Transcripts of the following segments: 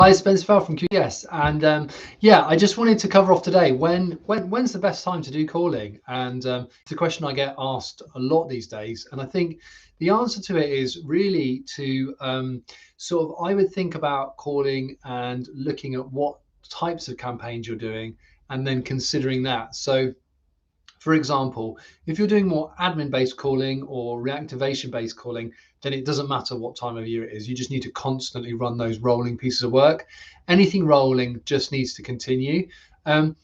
Hi, Spencer Fell from QS, and yeah, I just wanted to cover off today. When's the best time to do calling? And it's a question I get asked a lot these days, and I think the answer to it is really to sort of I would think about calling and looking at what types of campaigns you're doing, and then considering that. So, for example, if you're doing more admin-based calling or reactivation-based calling, then it doesn't matter what time of year it is. You just need to constantly run those rolling pieces of work. Anything rolling just needs to continue. And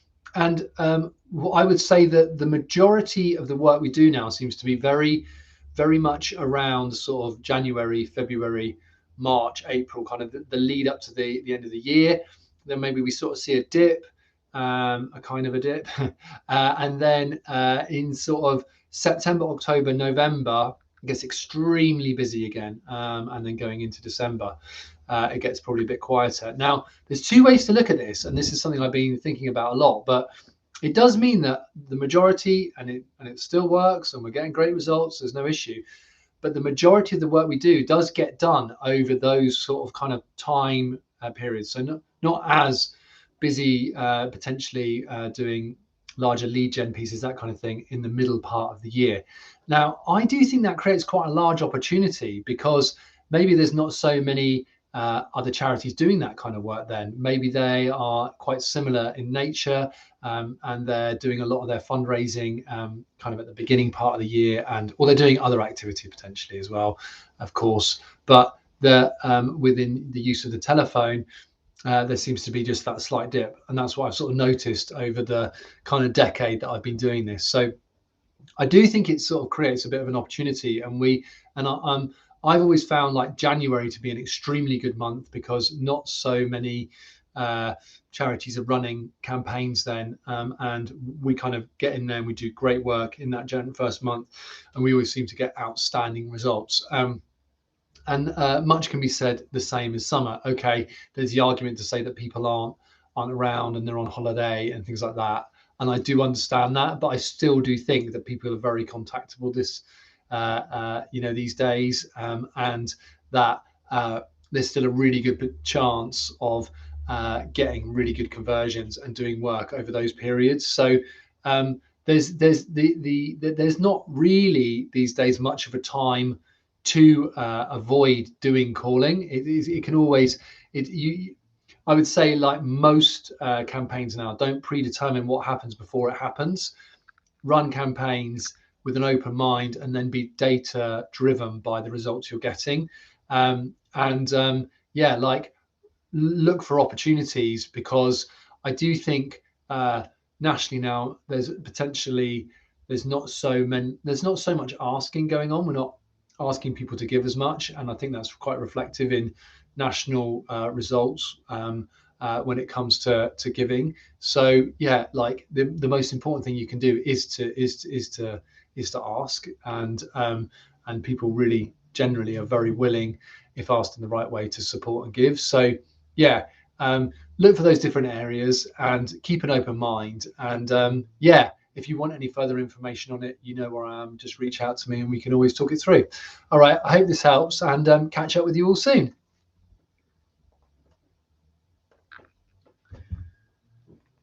I would say that the majority of the work we do now seems to be very, very much around sort of January, February, March, April, kind of the lead up to the end of the year. Then maybe we sort of see a dip, a kind of a dip. And then in sort of September, October, November, it gets extremely busy again. And then going into December, it gets probably a bit quieter. Now, there's two ways to look at this, and this is something I've been thinking about a lot, but it does mean that the majority, and it still works, and we're getting great results, there's no issue. But the majority of the work we do does get done over those sort of kind of time periods. So not as busy potentially doing larger lead gen pieces, that kind of thing, in the middle part of the year. Now, I do think that creates quite a large opportunity because maybe there's not so many other charities doing that kind of work then. Maybe they are quite similar in nature, and they're doing a lot of their fundraising kind of at the beginning part of the year, or they're doing other activity potentially as well, of course. But within the use of the telephone, there seems to be just that slight dip, and that's what I've sort of noticed over the kind of decade that I've been doing this. So I do think it sort of creates a bit of an opportunity, I've always found like January to be an extremely good month because not so many charities are running campaigns then, and we kind of get in there and we do great work in that first month, and we always seem to get outstanding results. And much can be said the same as summer. Okay, there's the argument to say that people aren't around and they're on holiday and things like that. And I do understand that, but I still do think that people are very contactable these days, and that there's still a really good chance of getting really good conversions and doing work over those periods. So there's not really these days much of a time to avoid doing calling. It can always I would say, like most campaigns now, don't predetermine what happens before it happens. Run campaigns with an open mind and then be data driven by the results you're getting. Look for opportunities, because I do think nationally now there's not so much asking going on. We're not asking people to give as much, and I think that's quite reflective in national results when it comes to giving. So yeah, like the most important thing you can do is to ask, and people really generally are very willing, if asked in the right way, to support and give. So yeah, look for those different areas and keep an open mind. And yeah, if you want any further information on it, you know where I am. Just reach out to me and we can always talk it through. All right, I hope this helps, and catch up with you all soon.